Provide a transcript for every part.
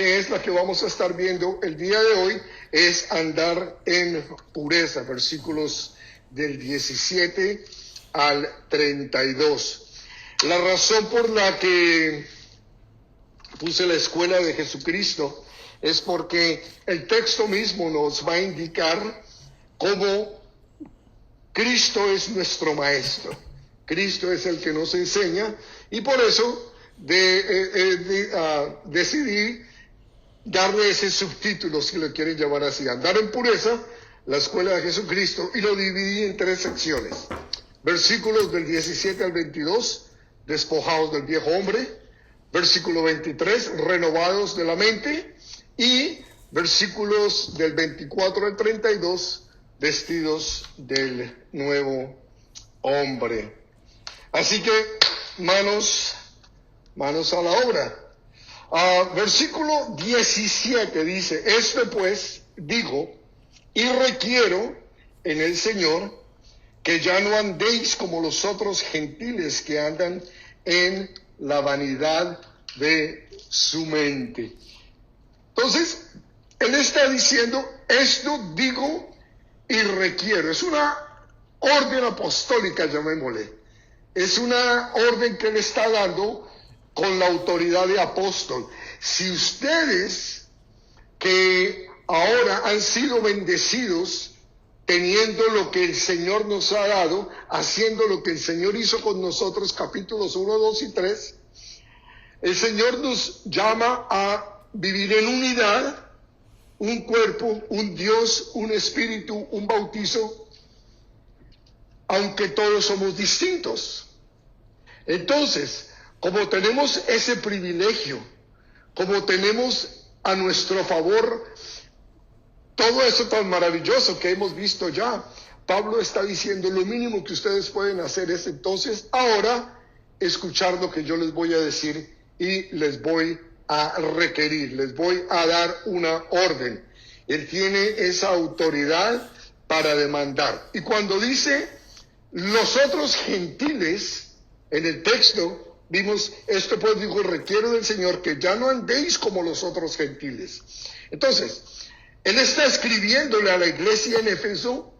que es la que vamos a estar viendo el día de hoy, es andar en pureza, versículos del 17 al 32. La razón por la que puse la escuela de Jesucristo es porque el texto mismo nos va a indicar cómo Cristo es nuestro maestro. Cristo es el que nos enseña, y por eso decidí darle ese subtítulo, si lo quieren llamar así: andar en pureza, la escuela de Jesucristo, y lo dividí en 3 secciones. Versículos del 17 al 22, despojados del viejo hombre. Versículo 23, renovados de la mente. Y versículos del 24 al 32, vestidos del nuevo hombre. Así que manos a la obra. Versículo 17 dice: esto pues digo y requiero en el Señor, que ya no andéis como los otros gentiles que andan en la vanidad de su mente. Entonces, él está diciendo: esto digo y requiero. Es una orden apostólica, llamémosle. Es una orden que él está dando con la autoridad de apóstol. Si ustedes, que ahora han sido bendecidos, teniendo lo que el Señor nos ha dado, haciendo lo que el Señor hizo con nosotros, capítulos 1, 2 y 3, el Señor nos llama a vivir en unidad, un cuerpo, un Dios, un espíritu, un bautizo, aunque todos somos distintos. Entonces, como tenemos ese privilegio, como tenemos a nuestro favor todo eso tan maravilloso que hemos visto ya, Pablo está diciendo: lo mínimo que ustedes pueden hacer es entonces ahora escuchar lo que yo les voy a decir, y les voy a requerir, les voy a dar una orden. Él tiene esa autoridad para demandar. Y cuando dice los otros gentiles, en el texto vimos: esto pues digo, requiero del Señor, que ya no andéis como los otros gentiles. Entonces, él está escribiéndole a la iglesia en Éfeso,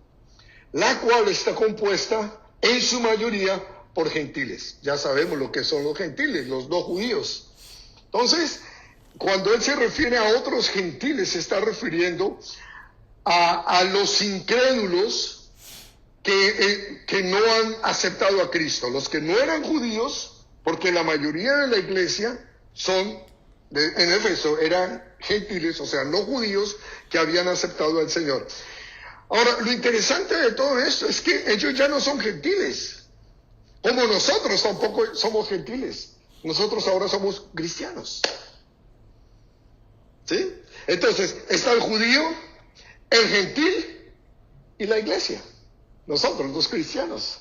la cual está compuesta en su mayoría por gentiles. Ya sabemos lo que son los gentiles, los no judíos. Entonces, cuando él se refiere a otros gentiles, se está refiriendo a los incrédulos que no han aceptado a Cristo, los que no eran judíos, porque la mayoría de la iglesia en Éfeso eran gentiles, o sea, no judíos, que habían aceptado al Señor. Ahora, lo interesante de todo esto es que ellos ya no son gentiles, como nosotros tampoco somos gentiles. Nosotros ahora somos cristianos. ¿Sí? Entonces, está el judío, el gentil y la iglesia. Nosotros, los cristianos.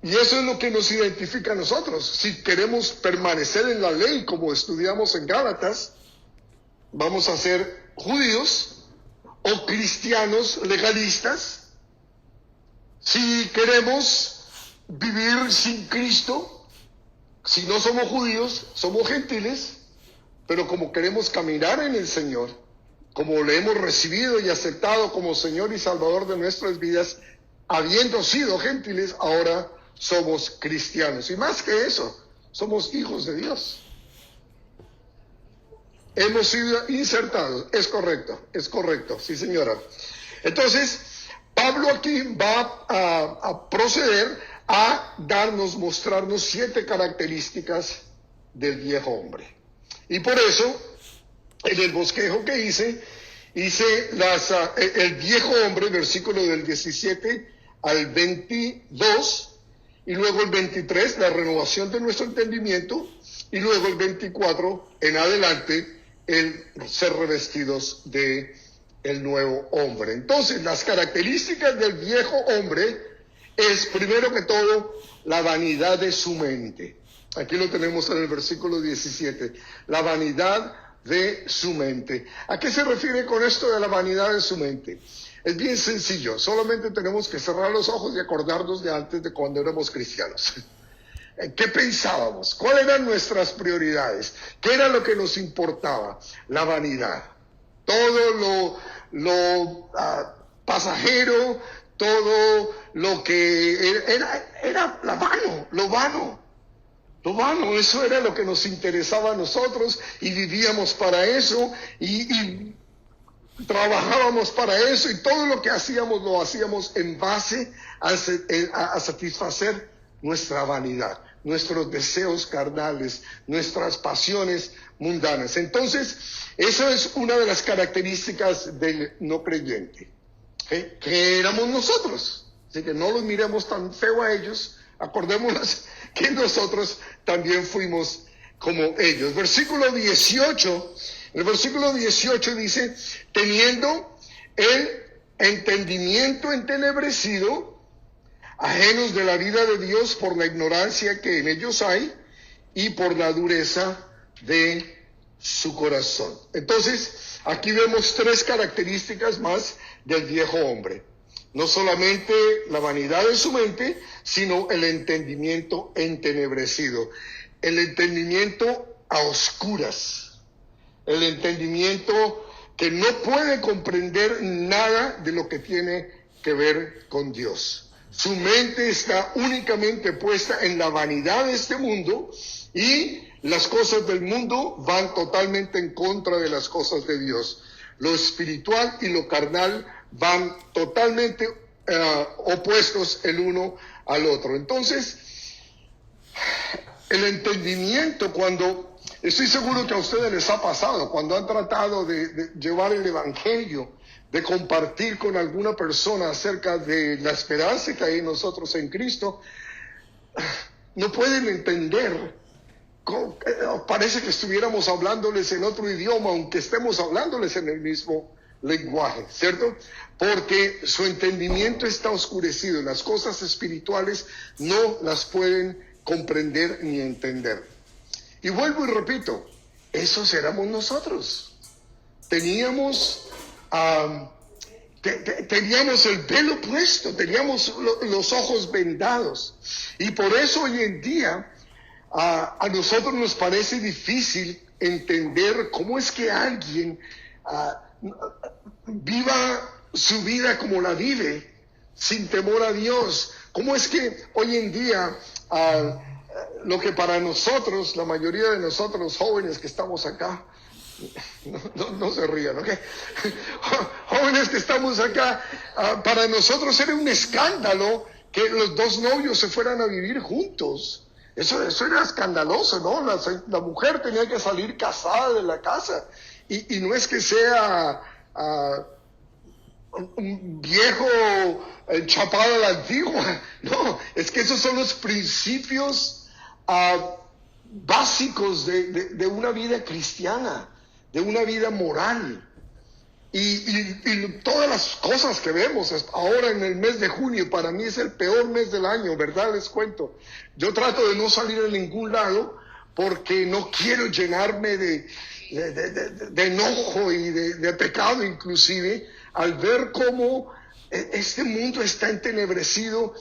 Y eso es lo que nos identifica a nosotros. Si queremos permanecer en la ley, como estudiamos en Gálatas, vamos a ser judíos o cristianos legalistas. Si queremos vivir sin Cristo, si no somos judíos, somos gentiles. Pero como queremos caminar en el Señor, como le hemos recibido y aceptado como Señor y Salvador de nuestras vidas, habiendo sido gentiles, ahora somos cristianos. Y más que eso, somos hijos de Dios. Hemos sido insertados. Es correcto, sí, señora. Entonces, Pablo aquí va a proceder a mostrarnos 7 características del viejo hombre. Y por eso, en el bosquejo que hice el viejo hombre, versículo del 17 al 22, y luego el 23, la renovación de nuestro entendimiento, y luego el 24 en adelante, el ser revestidos de el nuevo hombre. Entonces, las características del viejo hombre es, primero que todo, la vanidad de su mente. Aquí lo tenemos en el versículo 17, la vanidad de su mente. ¿A qué se refiere con esto de la vanidad de su mente? Es bien sencillo, solamente tenemos que cerrar los ojos y acordarnos de antes de cuando éramos cristianos. ¿Qué pensábamos? ¿Cuáles eran nuestras prioridades? ¿Qué era lo que nos importaba? La vanidad. Todo lo pasajero, todo lo que era lo vano. Lo vano, eso era lo que nos interesaba a nosotros y vivíamos para eso y trabajábamos para eso y todo lo que hacíamos lo hacíamos en base a satisfacer nuestra vanidad, nuestros deseos carnales, nuestras pasiones mundanas. Entonces, esa es una de las características del no creyente, que éramos nosotros. Así que no los miremos tan feo a ellos, acordémonos que nosotros también fuimos como ellos. Versículo 18, el versículo 18 dice, teniendo el entendimiento entenebrecido, ajenos de la vida de Dios por la ignorancia que en ellos hay y por la dureza de su corazón. Entonces, aquí vemos tres características más del viejo hombre. No solamente la vanidad de su mente, sino el entendimiento entenebrecido, el entendimiento a oscuras, el entendimiento que no puede comprender nada de lo que tiene que ver con Dios. Su mente está únicamente puesta en la vanidad de este mundo y las cosas del mundo van totalmente en contra de las cosas de Dios. Lo espiritual y lo carnal van totalmente opuestos el uno al otro. Entonces, el entendimiento, cuando estoy seguro que a ustedes les ha pasado, cuando han tratado de llevar el evangelio, de compartir con alguna persona acerca de la esperanza que hay en nosotros en Cristo, no pueden entender. Parece que estuviéramos hablándoles en otro idioma, aunque estemos hablándoles en el mismo lenguaje, ¿cierto? Porque su entendimiento está oscurecido. Las cosas espirituales no las pueden comprender ni entender. Y vuelvo y repito, esos éramos nosotros. Teníamos el velo puesto, teníamos los ojos vendados. Y por eso hoy en día a nosotros nos parece difícil entender cómo es que alguien viva su vida como la vive, sin temor a Dios. ¿Cómo es que hoy en día lo que para nosotros, la mayoría de nosotros jóvenes que estamos acá, no se rían, ¿ok? Jóvenes que estamos acá, para nosotros era un escándalo que los dos novios se fueran a vivir juntos. Eso era escandaloso, ¿no? La mujer tenía que salir casada de la casa. Y no es que sea un viejo chapado a la antigua. No, es que esos son los principios básicos de una vida cristiana, de una vida moral. Y todas las cosas que vemos ahora en el mes de junio, para mí es el peor mes del año, ¿verdad? Les cuento. Yo trato de no salir a ningún lado porque no quiero llenarme de enojo y de pecado inclusive, al ver cómo este mundo está entenebrecido,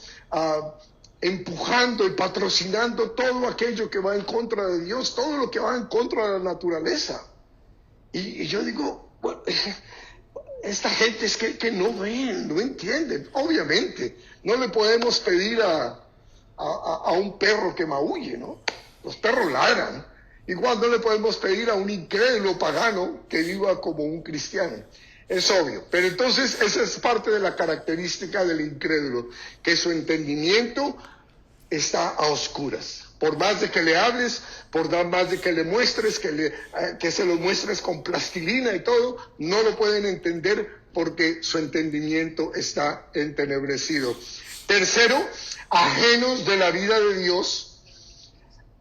empujando y patrocinando todo aquello que va en contra de Dios, todo lo que va en contra de la naturaleza. Y yo digo, bueno, esta gente es que no ven, no entienden. Obviamente, no le podemos pedir a un perro que maulle, ¿no? Los perros ladran. Igual no le podemos pedir a un incrédulo pagano que viva como un cristiano. Es obvio. Pero entonces esa es parte de la característica del incrédulo, que su entendimiento está a oscuras. Por más de que le hables, por más de que le muestres, que se lo muestres con plastilina y todo, no lo pueden entender porque su entendimiento está entenebrecido. Tercero, ajenos de la vida de Dios.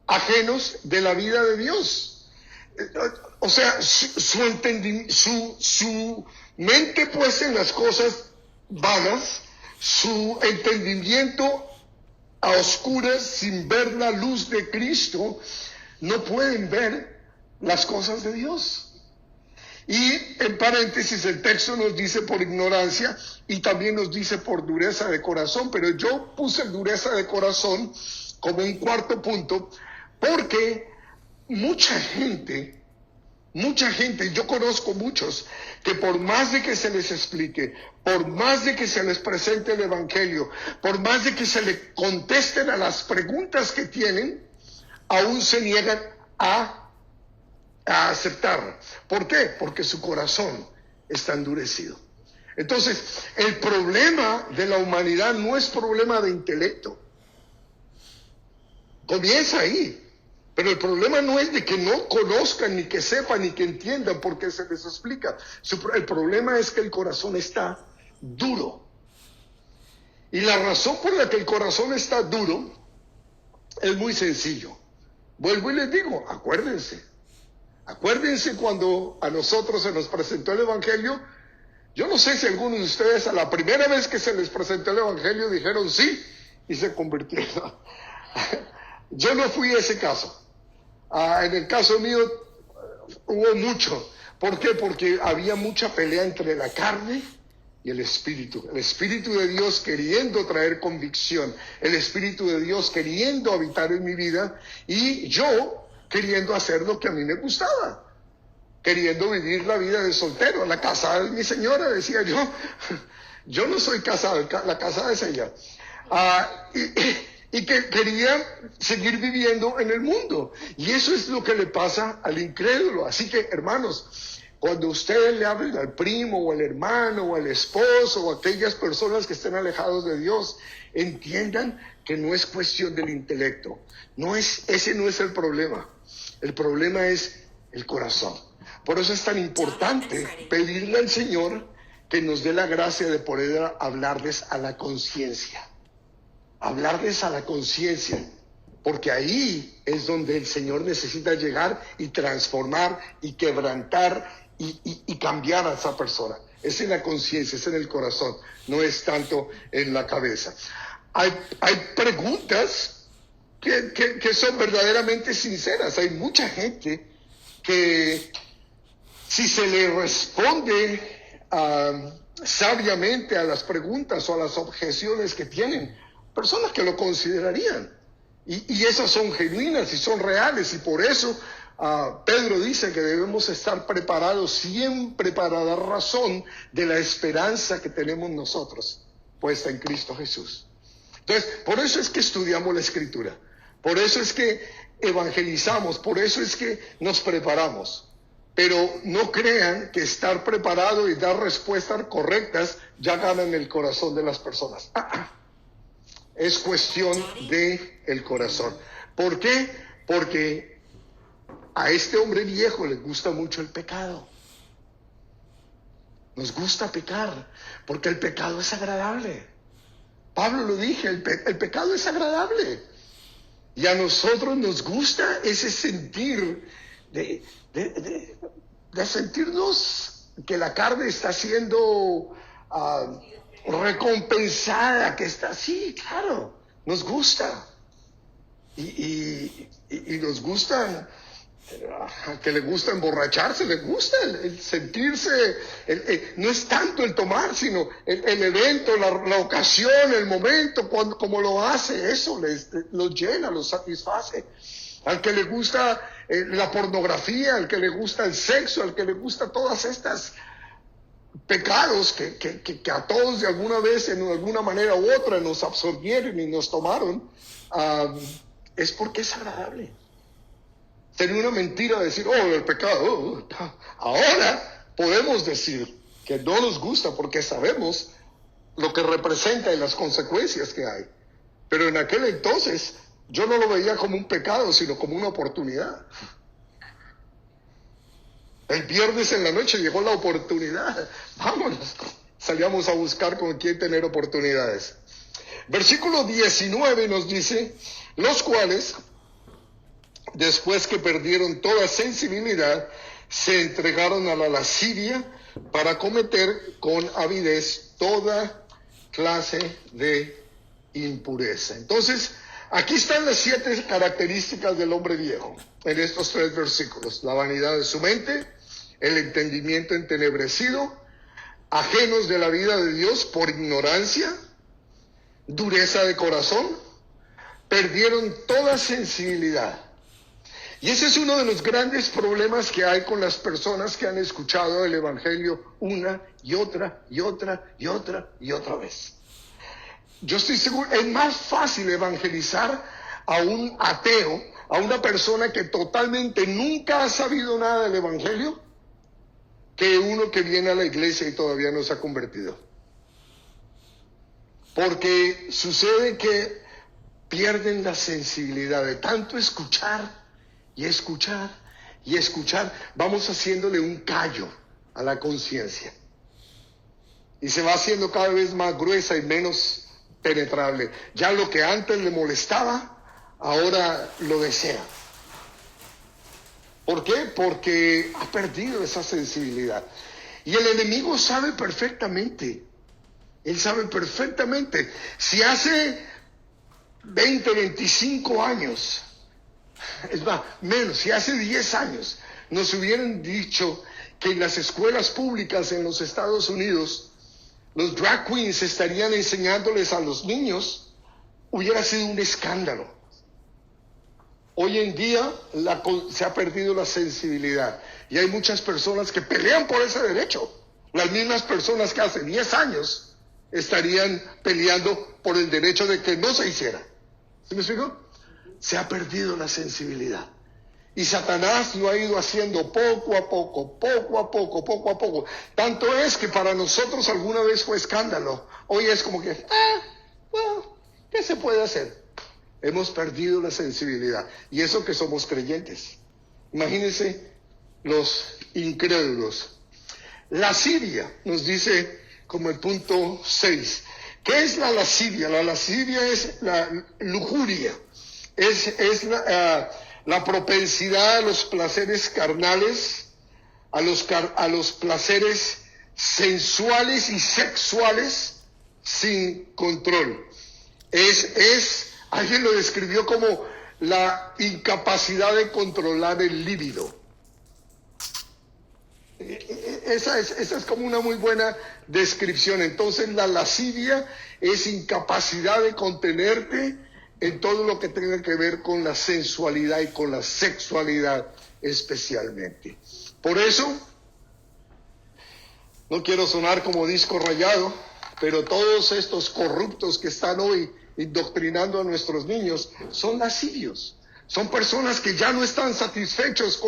Ajenos de la vida de Dios. O sea, su mente puesta en las cosas vanas, su entendimiento a oscuras, sin ver la luz de Cristo, no pueden ver las cosas de Dios. Y en paréntesis el texto nos dice por ignorancia y también nos dice por dureza de corazón, pero yo puse dureza de corazón como un cuarto punto, porque mucha gente, yo conozco muchos, que por más de que se les explique, por más de que se les presente el Evangelio, por más de que se le contesten a las preguntas que tienen, aún se niegan a aceptar. ¿Por qué? Porque su corazón está endurecido. Entonces, el problema de la humanidad no es problema de intelecto. Comienza ahí. Pero el problema no es de que no conozcan, ni que sepan, ni que entiendan, porque se les explica. El problema es que el corazón está duro. Y la razón por la que el corazón está duro es muy sencillo. Vuelvo y les digo, acuérdense cuando a nosotros se nos presentó el Evangelio. Yo no sé si algunos de ustedes a la primera vez que se les presentó el Evangelio dijeron sí y se convirtieron. Yo no fui ese caso. En el caso mío hubo mucho. ¿Por qué? Porque había mucha pelea entre la carne y el Espíritu. El Espíritu de Dios queriendo traer convicción, el Espíritu de Dios queriendo habitar en mi vida y yo queriendo hacer lo que a mí me gustaba, queriendo vivir la vida de soltero. La casada es mi señora, decía yo. Yo no soy casado, la casada es ella. Y que quería seguir viviendo en el mundo. Y eso es lo que le pasa al incrédulo. Así que, hermanos, cuando ustedes le hablen al primo o al hermano o al esposo o a aquellas personas que estén alejados de Dios, entiendan que no es cuestión del intelecto. Ese no es el problema. El problema es el corazón. Por eso es tan importante pedirle al Señor que nos dé la gracia de poder hablarles a la conciencia. Hablarles a la conciencia, porque ahí es donde el Señor necesita llegar y transformar y quebrantar y cambiar a esa persona. Es en la conciencia, es en el corazón, no es tanto en la cabeza. Hay preguntas que son verdaderamente sinceras. Hay mucha gente que si se le responde sabiamente a las preguntas o a las objeciones que tienen, personas que lo considerarían, y esas son genuinas y son reales, y por eso Pedro dice que debemos estar preparados siempre para dar razón de la esperanza que tenemos nosotros puesta en Cristo Jesús. Entonces, por eso es que estudiamos la Escritura, por eso es que evangelizamos, por eso es que nos preparamos. Pero no crean que estar preparado y dar respuestas correctas ya ganan el corazón de las personas. Es cuestión del corazón. ¿Por qué? Porque a este hombre viejo le gusta mucho el pecado. Nos gusta pecar, porque el pecado es agradable. Pablo lo dije, el pecado es agradable. Y a nosotros nos gusta ese sentir de sentirnos que la carne está siendo recompensada, que está así, claro, nos gusta. Y nos gusta, que le gusta emborracharse, le gusta el sentirse, no es tanto el tomar, sino el evento, la ocasión, el momento, como lo hace, eso los llena, los satisface. Al que le gusta la pornografía, al que le gusta el sexo, al que le gusta todas estas pecados que a todos de alguna vez, en alguna manera u otra, nos absorbieron y nos tomaron, es porque es agradable. Sería una mentira decir, el pecado. Ahora podemos decir que no nos gusta porque sabemos lo que representa y las consecuencias que hay. Pero en aquel entonces yo no lo veía como un pecado, sino como una oportunidad. El viernes en la noche llegó la oportunidad. Vámonos. Salíamos a buscar con quién tener oportunidades. Versículo 19 nos dice, los cuales, después que perdieron toda sensibilidad, se entregaron a la lascivia para cometer con avidez toda clase de impureza. Entonces, aquí están las 7 características del hombre viejo en estos 3 versículos. La vanidad de su mente, el entendimiento entenebrecido, ajenos de la vida de Dios por ignorancia, dureza de corazón, perdieron toda sensibilidad. Y ese es uno de los grandes problemas que hay con las personas que han escuchado el Evangelio una y otra y otra y otra y otra vez. Yo estoy seguro, es más fácil evangelizar a un ateo, a una persona que totalmente nunca ha sabido nada del Evangelio, que uno que viene a la iglesia y todavía no se ha convertido. Porque sucede que pierden la sensibilidad de tanto escuchar y escuchar y escuchar. Vamos haciéndole un callo a la conciencia. Y se va haciendo cada vez más gruesa y menos penetrable. Ya lo que antes le molestaba, ahora lo desea. ¿Por qué? Porque ha perdido esa sensibilidad. Y el enemigo sabe perfectamente. Él sabe perfectamente. Si hace 20, 25 años, es más, menos, si hace 10 años nos hubieran dicho que en las escuelas públicas en los Estados Unidos los drag queens estarían enseñándoles a los niños, hubiera sido un escándalo. Hoy en día se ha perdido la sensibilidad y hay muchas personas que pelean por ese derecho. Las mismas personas que hace 10 años estarían peleando por el derecho de que no se hiciera. ¿Sí me explico? Se ha perdido la sensibilidad. Y Satanás lo ha ido haciendo poco a poco, poco a poco, poco a poco. Tanto es que para nosotros alguna vez fue escándalo. Hoy es como que, bueno, ¿qué se puede hacer? Hemos perdido la sensibilidad. Y eso que somos creyentes. Imagínense los incrédulos. Lascivia, nos dice como el punto 6. ¿Qué es la lascivia? La lascivia es la lujuria. Es la propensidad a los placeres carnales, a los placeres sensuales y sexuales sin control. Alguien lo describió como la incapacidad de controlar el líbido. Esa es como una muy buena descripción. Entonces la lascivia es incapacidad de contenerte en todo lo que tenga que ver con la sensualidad y con la sexualidad especialmente. Por eso, no quiero sonar como disco rayado, pero todos estos corruptos que están hoy indoctrinando a nuestros niños son lascivios. Son personas que ya no están satisfechos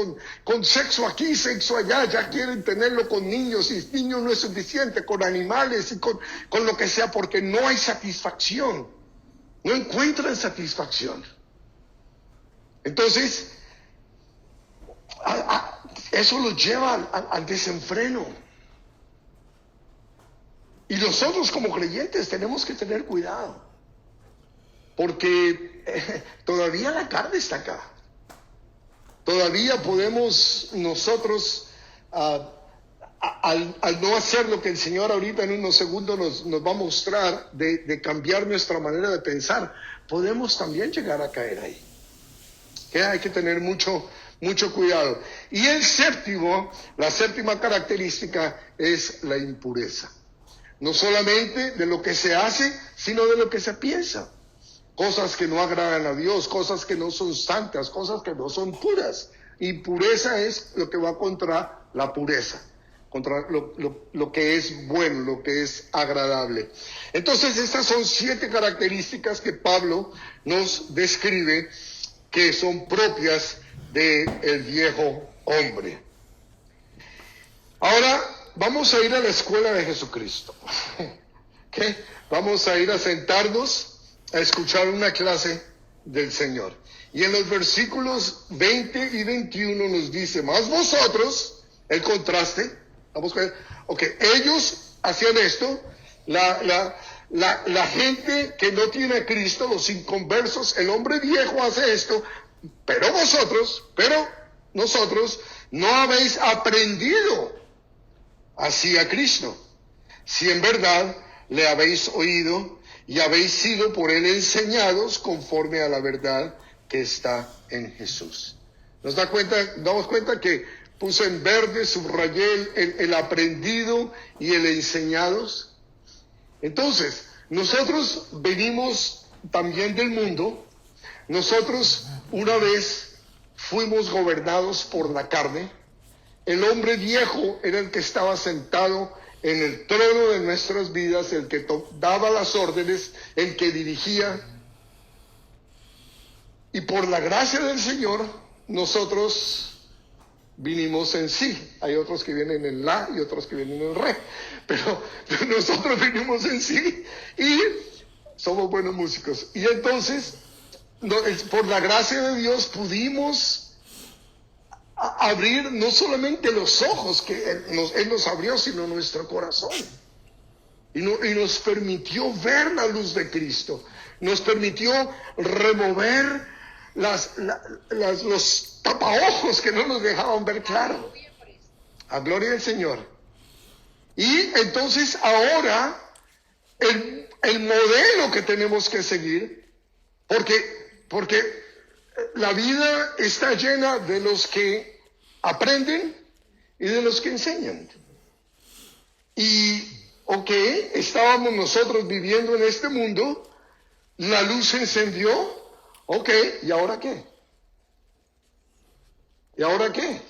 con sexo aquí, sexo allá, ya quieren tenerlo con niños, y niños no es suficiente, con animales y con lo que sea, porque no hay satisfacción. No encuentran satisfacción. Entonces, eso los lleva al desenfreno. Y nosotros como creyentes tenemos que tener cuidado. Porque todavía la carne está acá. Todavía podemos nosotros, al no hacer lo que el Señor ahorita en unos segundos nos va a mostrar, de cambiar nuestra manera de pensar, podemos también llegar a caer ahí. Que hay que tener mucho cuidado. Y la séptima característica es la impureza. No solamente de lo que se hace, sino de lo que se piensa. Cosas que no agradan a Dios, cosas que no son santas, cosas que no son puras. Impureza es lo que va contra la pureza, contra lo que es bueno, lo que es agradable. Entonces, estas son 7 características que Pablo nos describe que son propias del viejo hombre. Ahora, vamos a ir a la escuela de Jesucristo. ¿Qué? Vamos a ir a sentarnos a escuchar una clase del Señor. Y en los versículos 20 y 21 nos dice, más vosotros, el contraste, vamos a ver, ellos hacían esto, la gente que no tiene a Cristo, los inconversos, el hombre viejo hace esto, pero nosotros no habéis aprendido así a Cristo, si en verdad le habéis oído y habéis sido por él enseñados conforme a la verdad que está en Jesús. Nos damos cuenta que puse en verde, subrayé el aprendido y el enseñados. Entonces, nosotros venimos también del mundo, nosotros una vez fuimos gobernados por la carne. El hombre viejo era el que estaba sentado en el trono de nuestras vidas, el que daba las órdenes, el que dirigía. Y por la gracia del Señor, nosotros vinimos en sí. Hay otros que vienen en la y otros que vienen en re. Pero nosotros vinimos en sí y somos buenos músicos. Y entonces, por la gracia de Dios, pudimos abrir no solamente los ojos que Él nos abrió, sino nuestro corazón. Y nos permitió ver la luz de Cristo. Nos permitió remover los tapaojos que no nos dejaban ver claro. A gloria del Señor. Y entonces ahora el modelo que tenemos que seguir, porque la vida está llena de los que aprenden y de los que enseñan. Y, estábamos nosotros viviendo en este mundo, la luz se encendió, ¿y ahora qué? ¿Y ahora qué?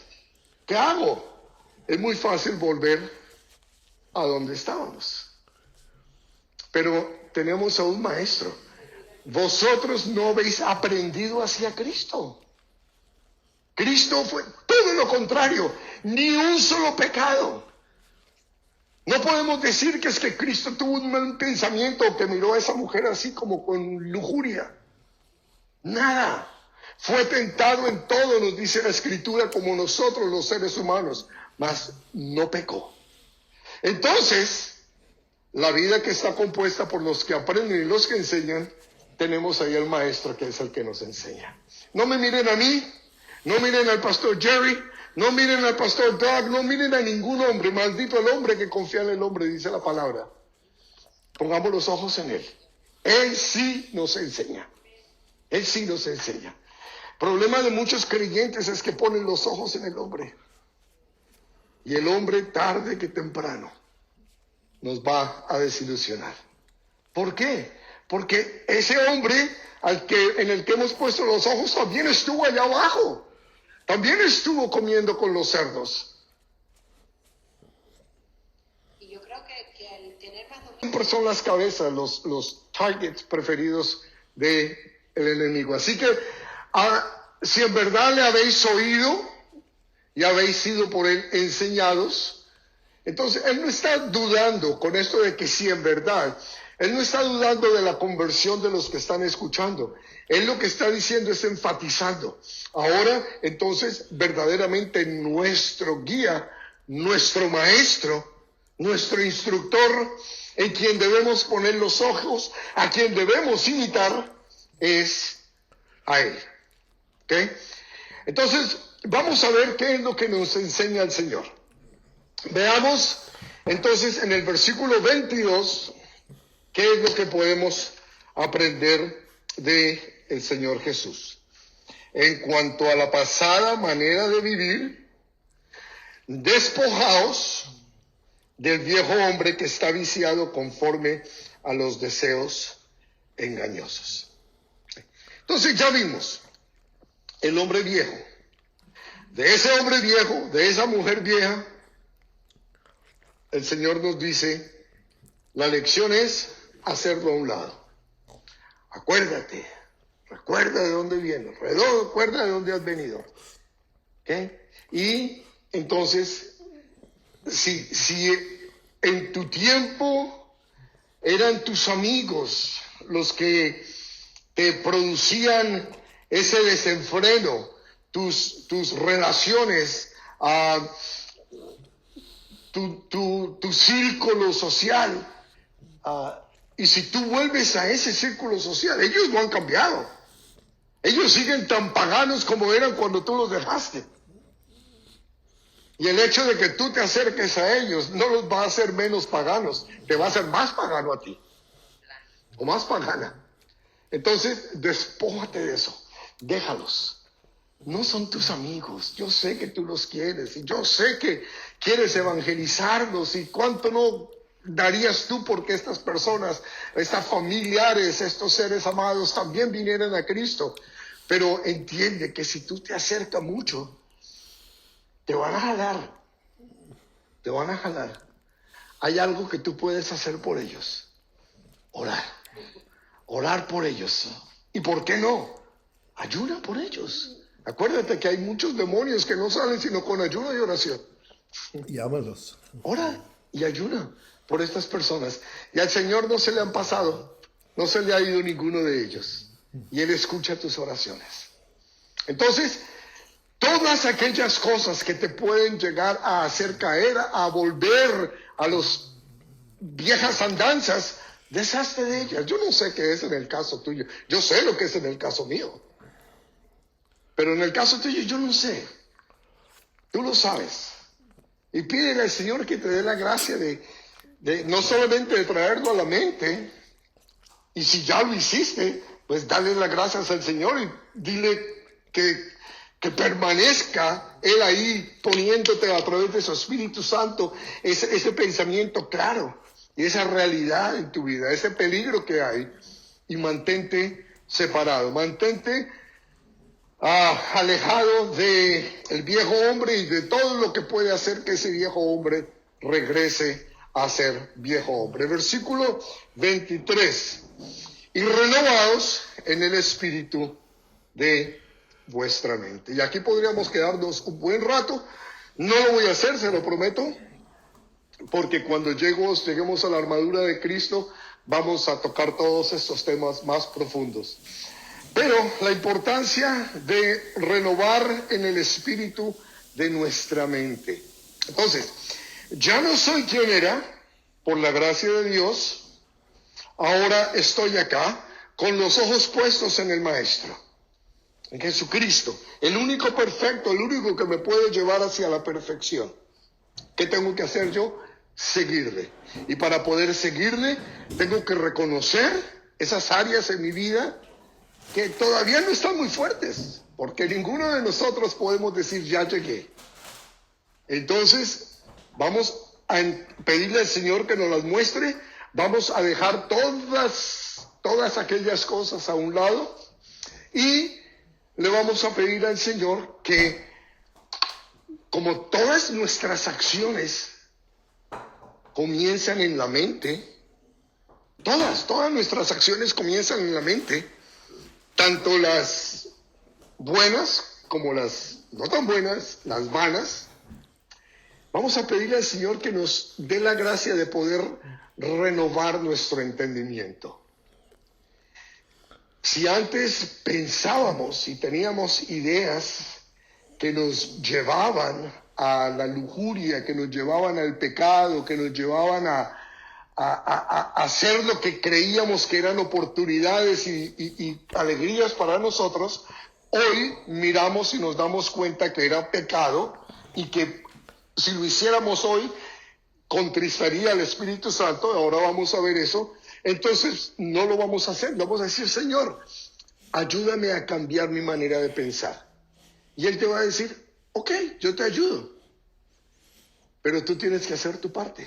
¿Qué hago? Es muy fácil volver a donde estábamos. Pero tenemos a un maestro. Vosotros no habéis aprendido hacia Cristo. Cristo fue todo lo contrario, ni un solo pecado. No podemos decir que es que Cristo tuvo un mal pensamiento o que miró a esa mujer así como con lujuria. Nada. Fue tentado en todo, nos dice la Escritura, como nosotros los seres humanos, mas no pecó. Entonces, la vida que está compuesta por los que aprenden y los que enseñan, tenemos ahí al maestro que es el que nos enseña. No me miren a mí, no miren al pastor Jerry, no miren al pastor Doug, no miren a ningún hombre, maldito el hombre que confía en el hombre, dice la palabra. Pongamos los ojos en Él. Él sí nos enseña. Él sí nos enseña. El problema de muchos creyentes es que ponen los ojos en el hombre. Y el hombre, tarde que temprano, nos va a desilusionar. ¿Por qué? Porque ese hombre en el que hemos puesto los ojos también estuvo allá abajo. También estuvo comiendo con los cerdos. Y yo creo que al tener más dominio... Siempre son las cabezas los targets preferidos del enemigo. Así que si en verdad le habéis oído y habéis sido por él enseñados, entonces él no está dudando con esto de que si en verdad... Él no está dudando de la conversión de los que están escuchando. Él lo que está diciendo es enfatizando. Ahora, entonces, verdaderamente nuestro guía, nuestro maestro, nuestro instructor, en quien debemos poner los ojos, a quien debemos imitar, es a Él. ¿Ok? Entonces, vamos a ver qué es lo que nos enseña el Señor. Veamos, entonces, en el versículo 22... ¿qué es lo que podemos aprender del Señor Jesús? En cuanto a la pasada manera de vivir, despojaos del viejo hombre que está viciado conforme a los deseos engañosos. Entonces ya vimos el hombre viejo. De ese hombre viejo, de esa mujer vieja, el Señor nos dice, la lección es hacerlo a un lado. Acuérdate, recuerda de dónde vienes, recuerda de dónde has venido. ¿Okay? Y entonces, si en tu tiempo eran tus amigos los que te producían ese desenfreno, tus relaciones, tu círculo social, y si tú vuelves a ese círculo social, ellos no han cambiado. Ellos siguen tan paganos como eran cuando tú los dejaste. Y el hecho de que tú te acerques a ellos no los va a hacer menos paganos, te va a hacer más pagano a ti. O más pagana. Entonces, despójate de eso. Déjalos. No son tus amigos. Yo sé que tú los quieres. Y yo sé que quieres evangelizarlos. Y cuánto no darías tú porque estas personas, estas familiares, estos seres amados también vinieran a Cristo? Pero entiende que si tú te acercas mucho, te van a jalar. Te van a jalar. Hay algo que tú puedes hacer por ellos. Orar. Orar por ellos. ¿Y por qué no? Ayuna por ellos. Acuérdate que hay muchos demonios que no salen sino con ayuno y oración. Llámalos. Ora y ayuna por estas personas. Y al Señor no se le han pasado, no se le ha ido ninguno de ellos. Y Él escucha tus oraciones. Entonces, todas aquellas cosas que te pueden llegar a hacer caer, a volver a las viejas andanzas, deshazte de ellas. Yo no sé qué es en el caso tuyo. Yo sé lo que es en el caso mío. Pero en el caso tuyo yo no sé. Tú lo sabes. Y pídele al Señor que te dé la gracia de no solamente de traerlo a la mente, y si ya lo hiciste, pues dale las gracias al Señor y dile que permanezca Él ahí poniéndote a través de su Espíritu Santo ese pensamiento claro y esa realidad en tu vida, ese peligro que hay, y mantente separado, mantente alejado del viejo hombre y de todo lo que puede hacer que ese viejo hombre regrese a ser viejo hombre. Versículo 23. Y renovados en el espíritu de vuestra mente. Y aquí podríamos quedarnos un buen rato. No lo voy a hacer, se lo prometo, porque cuando lleguemos a la armadura de Cristo, vamos a tocar todos estos temas más profundos. Pero la importancia de renovar en el espíritu de nuestra mente. Entonces, ya no soy quien era, por la gracia de Dios. Ahora estoy acá con los ojos puestos en el Maestro, en Jesucristo, el único perfecto, el único que me puede llevar hacia la perfección. ¿Qué tengo que hacer yo? Seguirle. Y para poder seguirle, tengo que reconocer esas áreas en mi vida que todavía no están muy fuertes, porque ninguno de nosotros podemos decir ya llegué. Entonces, vamos a pedirle al Señor que nos las muestre, vamos a dejar todas aquellas cosas a un lado y le vamos a pedir al Señor que, como todas nuestras acciones comienzan en la mente, todas nuestras acciones comienzan en la mente, tanto las buenas como las no tan buenas, las vanas. Vamos a pedirle al Señor que nos dé la gracia de poder renovar nuestro entendimiento. Si antes pensábamos y teníamos ideas que nos llevaban a la lujuria, que nos llevaban al pecado, que nos llevaban a hacer lo que creíamos que eran oportunidades y alegrías para nosotros, hoy miramos y nos damos cuenta que era pecado y que si lo hiciéramos hoy contristaría al Espíritu Santo. Ahora vamos a ver eso. Entonces no lo vamos a hacer, vamos a decir: Señor, ayúdame a cambiar mi manera de pensar. Y Él te va a decir: ok, yo te ayudo, pero tú tienes que hacer tu parte.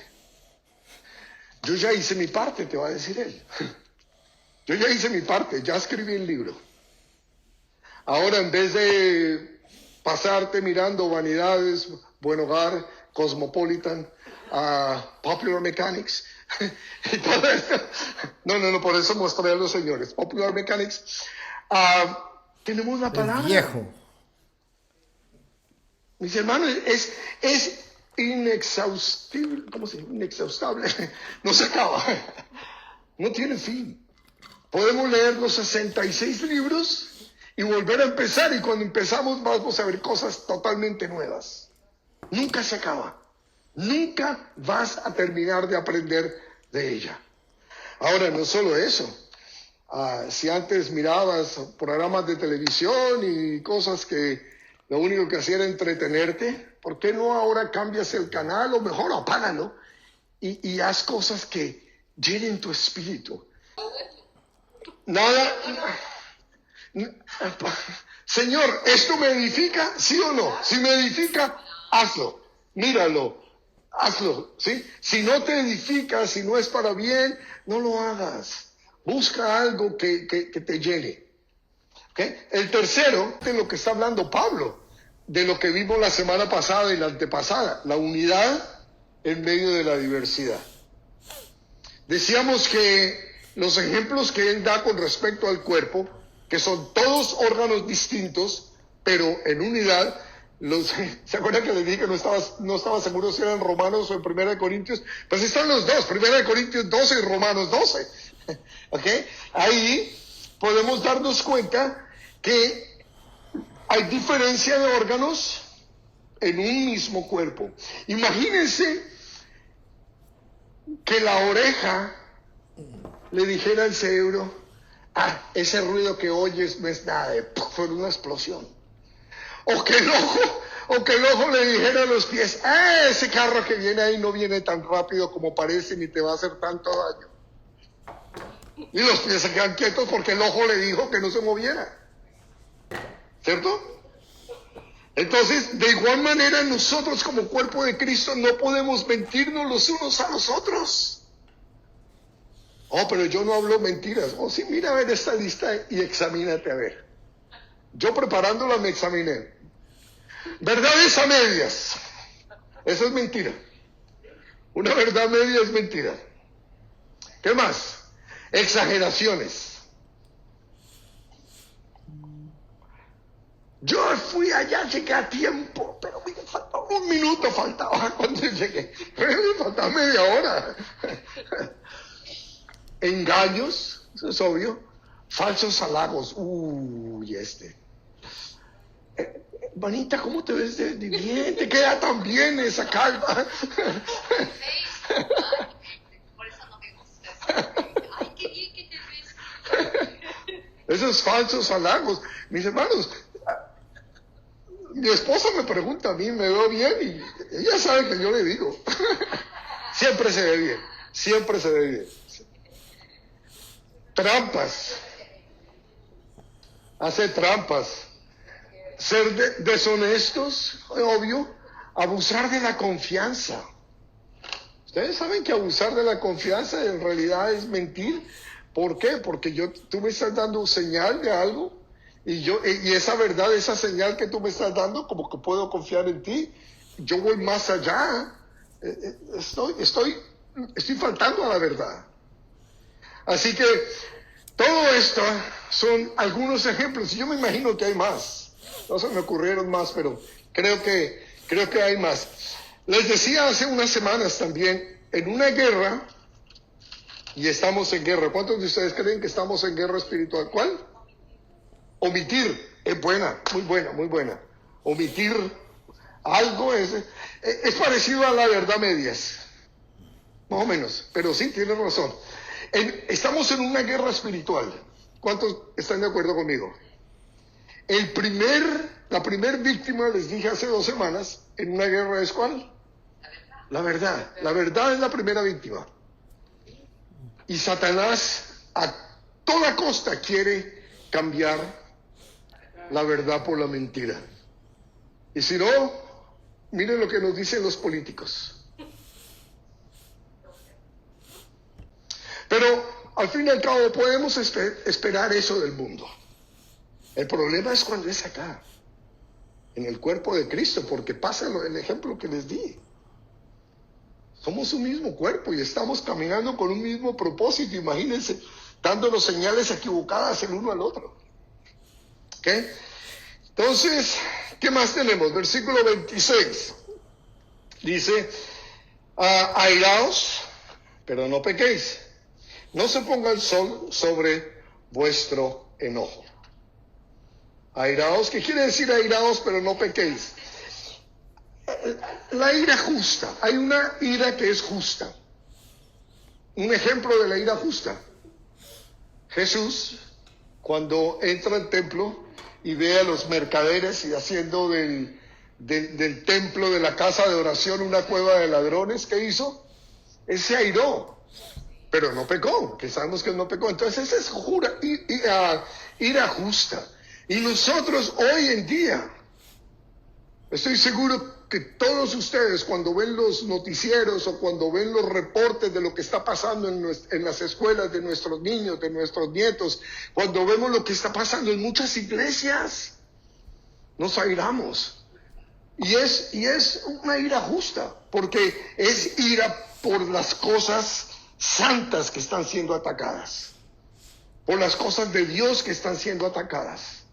Yo ya hice mi parte, te va a decir Él. Yo ya hice mi parte, ya escribí el libro. Ahora, en vez de pasarte mirando Vanidades, Buen Hogar, Cosmopolitan, Popular Mechanics, y todo esto, no, por eso mostré a los señores, Popular Mechanics, tenemos la palabra. El viejo. Mis hermanos, es inexhaustible, ¿cómo se dice? Inexhaustible, no se acaba, no tiene fin. Podemos leer los 66 libros y volver a empezar, y cuando empezamos vamos a ver cosas totalmente nuevas. Nunca se acaba, nunca vas a terminar de aprender de ella. Ahora, no solo eso, si antes mirabas programas de televisión y cosas que lo único que hacía era entretenerte, ¿por qué no ahora cambias el canal o mejor apágalo y haz cosas que llenen tu espíritu? Nada. Señor, ¿esto me edifica? ¿Sí o no? Si me edifica, hazlo, míralo, hazlo, ¿sí? Si no te edifica, si no es para bien, no lo hagas. Busca algo que te llene. ¿Okay? El tercero, de lo que está hablando Pablo, de lo que vimos la semana pasada y la antepasada, la unidad en medio de la diversidad. Decíamos que los ejemplos que él da con respecto al cuerpo, que son todos órganos distintos, pero en unidad. ¿Se acuerdan que les dije que no estaba seguro si eran Romanos o en 1 Corintios? Pues están los dos, 1 Corintios 12 y Romanos 12. ¿Ok? Ahí podemos darnos cuenta que hay diferencia de órganos en un mismo cuerpo. Imagínense que la oreja le dijera al cerebro, ese ruido que oyes no es nada, fue una explosión. O que el ojo le dijera a los pies, ese carro que viene ahí no viene tan rápido como parece ni te va a hacer tanto daño. Y los pies se quedan quietos porque el ojo le dijo que no se moviera. ¿Cierto? Entonces, de igual manera, nosotros como cuerpo de Cristo no podemos mentirnos los unos a los otros. Pero yo no hablo mentiras. Sí, mira a ver esta lista y examínate a ver. Yo preparándola me examiné. Verdades a medias. Eso es mentira. Una verdad media es mentira. ¿Qué más? Exageraciones. Yo fui allá, llegué a tiempo, pero me faltaba un minuto, faltaba cuando llegué. Me faltaba media hora. Engaños, eso es obvio. Falsos halagos. Manita, ¿cómo te ves de bien? Te queda tan bien esa calva. Por eso no me gusta. Ay, qué bien que te ves. Esos falsos halagos. Mis hermanos, mi esposa me pregunta a mí, ¿me veo bien? Y ella sabe que yo le digo. Siempre se ve bien. Siempre se ve bien. Trampas. Hace trampas. Ser deshonestos, obvio. Abusar de la confianza. Ustedes saben que abusar de la confianza en realidad es mentir. ¿Por qué? Porque tú me estás dando señal de algo y esa verdad, esa señal que tú me estás dando, como que puedo confiar en ti. Yo voy más allá. Estoy faltando a la verdad. Así que todo esto son algunos ejemplos. Y yo me imagino que hay más. No se me ocurrieron más, pero creo que hay más. Les decía hace unas semanas también, en una guerra, y estamos en guerra. ¿Cuántos de ustedes creen que estamos en guerra espiritual? ¿Cuál? Omitir. Es buena, muy buena, muy buena. Omitir algo es parecido a la verdad medias. Más o menos, pero sí, tienes razón. Estamos en una guerra espiritual. ¿Cuántos están de acuerdo conmigo? La primer víctima, les dije hace 2 semanas, en una guerra es ¿cuál? La verdad. La verdad es la primera víctima. Y Satanás a toda costa quiere cambiar la verdad por la mentira. Y si no, miren lo que nos dicen los políticos. Pero al fin y al cabo podemos esperar eso del mundo. El problema es cuando es acá, en el cuerpo de Cristo, porque pasa el ejemplo que les di. Somos un mismo cuerpo y estamos caminando con un mismo propósito, imagínense, dándonos señales equivocadas el uno al otro. ¿Ok? Entonces, ¿qué más tenemos? Versículo 26. Dice, airaos, pero no pequéis. No se ponga el sol sobre vuestro enojo. Airaos, ¿qué quiere decir airaos, pero no pequéis? La ira justa. Hay una ira que es justa. Un ejemplo de la ira justa. Jesús, cuando entra al templo y ve a los mercaderes y haciendo del templo, de la casa de oración, una cueva de ladrones, ¿qué hizo? Él se airó, pero no pecó, que sabemos que no pecó. Entonces esa es ira justa. Y nosotros hoy en día, estoy seguro que todos ustedes cuando ven los noticieros o cuando ven los reportes de lo que está pasando en las escuelas de nuestros niños, de nuestros nietos, cuando vemos lo que está pasando en muchas iglesias, nos airamos. Y es una ira justa, porque es ira por las cosas santas que están siendo atacadas, por las cosas de Dios que están siendo atacadas.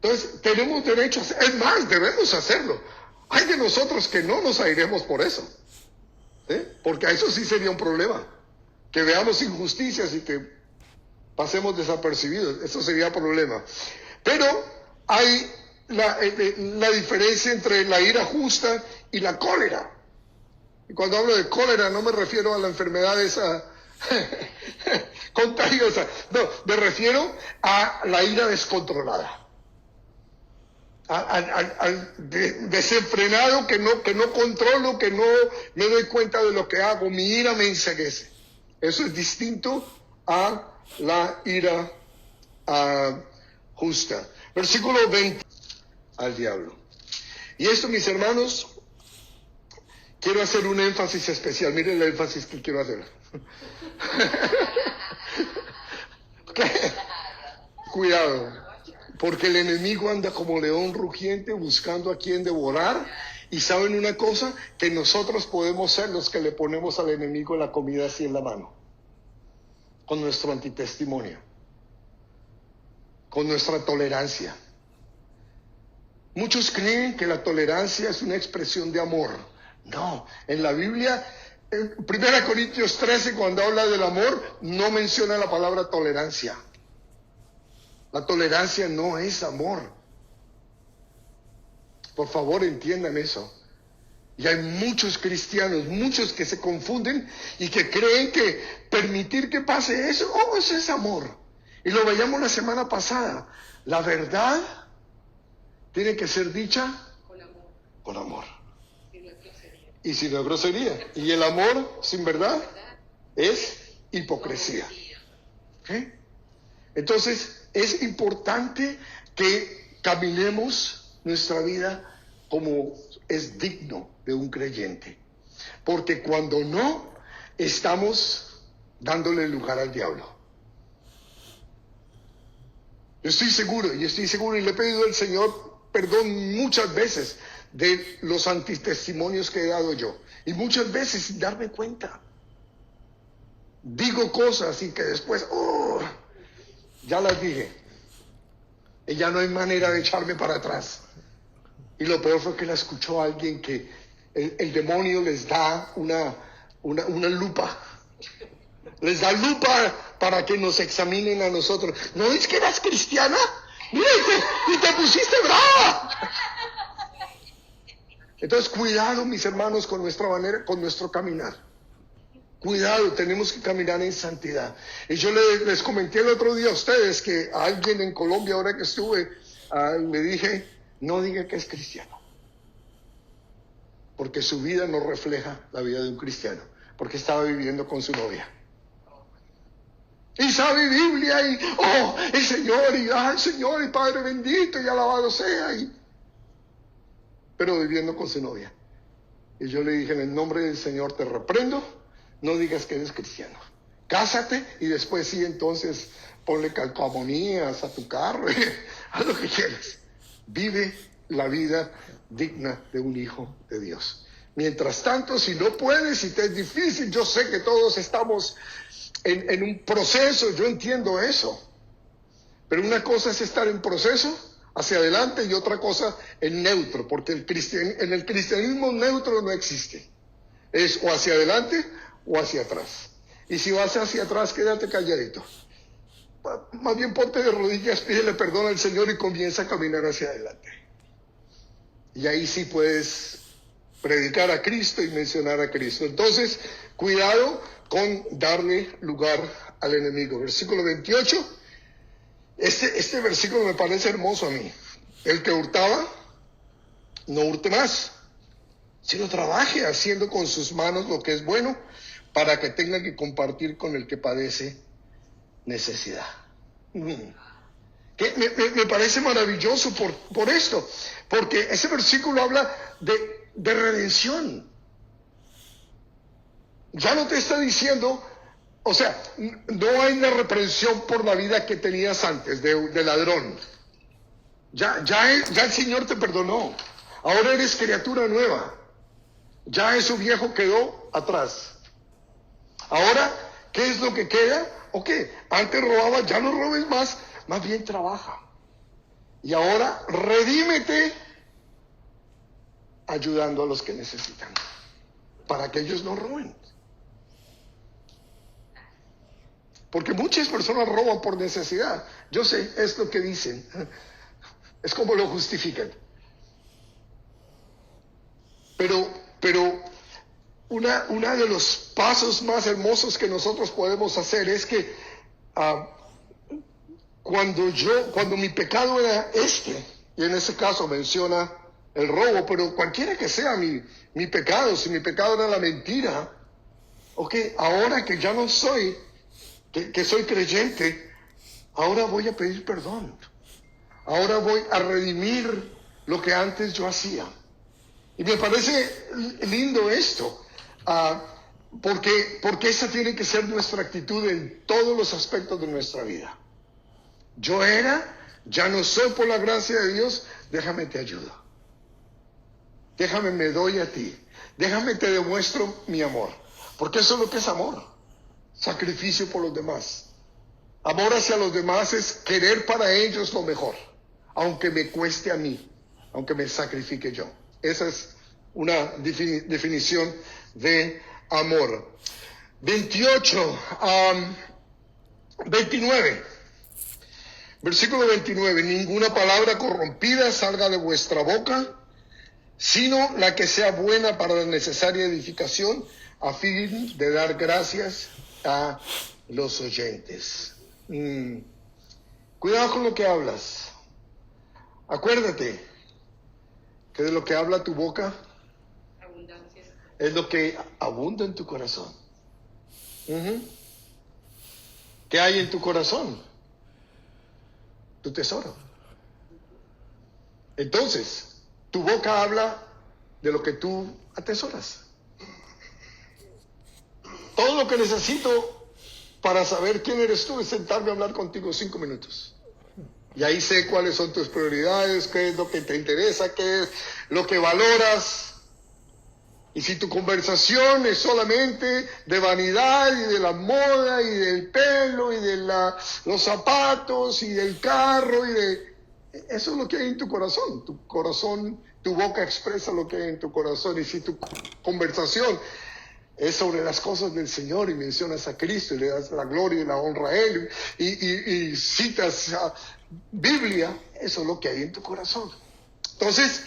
Entonces tenemos derecho a hacer, es más, debemos hacerlo. Hay de nosotros que no nos airemos por eso, ¿sí? Porque a eso sí sería un problema, que veamos injusticias y que pasemos desapercibidos, eso sería problema. Pero hay la diferencia entre la ira justa y la cólera. Y cuando hablo de cólera no me refiero a la enfermedad esa contagiosa, no, me refiero a la ira descontrolada. Al desenfrenado que no controlo, que no me doy cuenta de lo que hago, mi ira me enceguece. Eso es distinto a la ira justa. Versículo 20, al diablo. Y esto, mis hermanos, quiero hacer un énfasis especial. Miren el énfasis que quiero hacer. Cuidado. Porque el enemigo anda como león rugiente buscando a quien devorar. Y saben una cosa, que nosotros podemos ser los que le ponemos al enemigo la comida así en la mano. Con nuestro antitestimonio. Con nuestra tolerancia. Muchos creen que la tolerancia es una expresión de amor. No, en la Biblia, en 1 Corintios 13, cuando habla del amor, no menciona la palabra tolerancia. La tolerancia no es amor. Por favor, entiendan eso. Y hay muchos cristianos, muchos que se confunden y que creen que permitir que pase eso, eso es amor. Y lo veíamos la semana pasada. La verdad tiene que ser dicha Con amor. con amor. Si no es grosería. Y si no es grosería. Y el amor sin verdad es hipocresía. ¿Sí? Entonces, es importante que caminemos nuestra vida como es digno de un creyente. Porque cuando no, estamos dándole lugar al diablo. Yo estoy seguro y le he pedido al Señor perdón muchas veces de los antitestimonios que he dado yo. Y muchas veces sin darme cuenta. Digo cosas y que después, ya las dije. Y ya no hay manera de echarme para atrás. Y lo peor fue que la escuchó alguien que el demonio les da una lupa. Les da lupa para que nos examinen a nosotros. ¿No es que eras cristiana? Mira, y te pusiste brava. Entonces, cuidado, mis hermanos, con nuestra manera, con nuestro caminar. Cuidado, tenemos que caminar en santidad. Y yo les comenté el otro día a ustedes que a alguien en Colombia, ahora que estuve, le dije, no diga que es cristiano. Porque su vida no refleja la vida de un cristiano. Porque estaba viviendo con su novia. Y sabe Biblia y, el Señor, y Señor, y Padre bendito, y alabado sea. Pero viviendo con su novia. Y yo le dije, en el nombre del Señor te reprendo. No digas que eres cristiano. Cásate y después sí, entonces ponle calcomanías a tu carro, haz lo que quieras. Vive la vida digna de un hijo de Dios. Mientras tanto, si no puedes, si te es difícil, yo sé que todos estamos en un proceso, yo entiendo eso. Pero una cosa es estar en proceso hacia adelante y otra cosa en neutro, porque en el cristianismo neutro no existe. Es o hacia adelante o hacia atrás. Y si vas hacia atrás, quédate calladito. Más bien ponte de rodillas, pídele perdón al Señor y comienza a caminar hacia adelante. Y ahí sí puedes predicar a Cristo y mencionar a Cristo. Entonces, cuidado con darle lugar al enemigo. Versículo 28. Este versículo me parece hermoso a mí. El que hurtaba, no hurte más, sino trabaje haciendo con sus manos lo que es bueno, para que tenga que compartir con el que padece necesidad. Que me parece maravilloso por esto, porque ese versículo habla de de redención. Ya no te está diciendo, o sea, no hay una reprensión por la vida que tenías antes de ladrón. Ya el Señor te perdonó. Ahora eres criatura nueva. Ya eso viejo quedó atrás. Ahora, ¿qué es lo que queda? Ok, antes robaba, ya no robes más bien trabaja. Y ahora redímete ayudando a los que necesitan, para que ellos no roben. Porque muchas personas roban por necesidad. Yo sé, es lo que dicen. Es como lo justifican. Pero una de los pasos más hermosos que nosotros podemos hacer es que cuando mi pecado era y en ese caso menciona el robo, pero cualquiera que sea mi pecado, si mi pecado era la mentira, ok, ahora que ya no soy, que soy creyente, ahora voy a pedir perdón. Ahora voy a redimir lo que antes yo hacía. Y me parece lindo esto, porque esa tiene que ser nuestra actitud en todos los aspectos de nuestra vida. Yo ya no soy por la gracia de Dios, déjame te ayudo. Déjame me doy a ti. Déjame te demuestro mi amor. Porque eso es lo que es amor. Sacrificio por los demás. Amor hacia los demás es querer para ellos lo mejor, aunque me cueste a mí, aunque me sacrifique yo. Esa es una definición de amor. 29. Versículo 29. Ninguna palabra corrompida salga de vuestra boca, sino la que sea buena para la necesaria edificación, a fin de dar gracias a los oyentes. Cuidado con lo que hablas. Acuérdate que de lo que habla tu boca es lo que abunda en tu corazón. ¿Qué hay en tu corazón? Tu tesoro. Entonces, tu boca habla de lo que tú atesoras. Todo lo que necesito para saber quién eres tú es sentarme a hablar contigo 5 minutos. Y ahí sé cuáles son tus prioridades, qué es lo que te interesa, qué es lo que valoras. Y si tu conversación es solamente de vanidad y de la moda y del pelo y de los zapatos y del carro eso es lo que hay en tu corazón. Tu corazón, tu boca expresa lo que hay en tu corazón. Y si tu conversación es sobre las cosas del Señor y mencionas a Cristo y le das la gloria y la honra a Él y citas Biblia, eso es lo que hay en tu corazón. Entonces,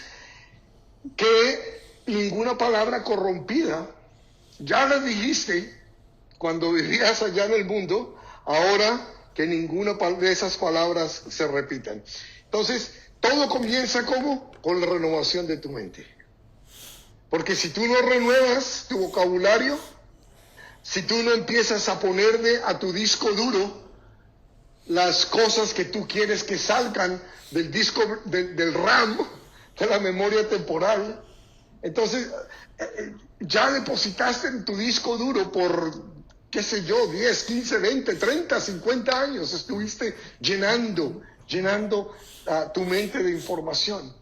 que ninguna palabra corrompida, ya la dijiste cuando vivías allá en el mundo, ahora que ninguna de esas palabras se repitan. Entonces, todo comienza ¿cómo? Con la renovación de tu mente. Porque si tú no renuevas tu vocabulario, si tú no empiezas a ponerle a tu disco duro las cosas que tú quieres que salgan del disco, del RAM, de la memoria temporal, entonces ya depositaste en tu disco duro por, qué sé yo, 10, 15, 20, 30, 50 años, estuviste llenando tu mente de información.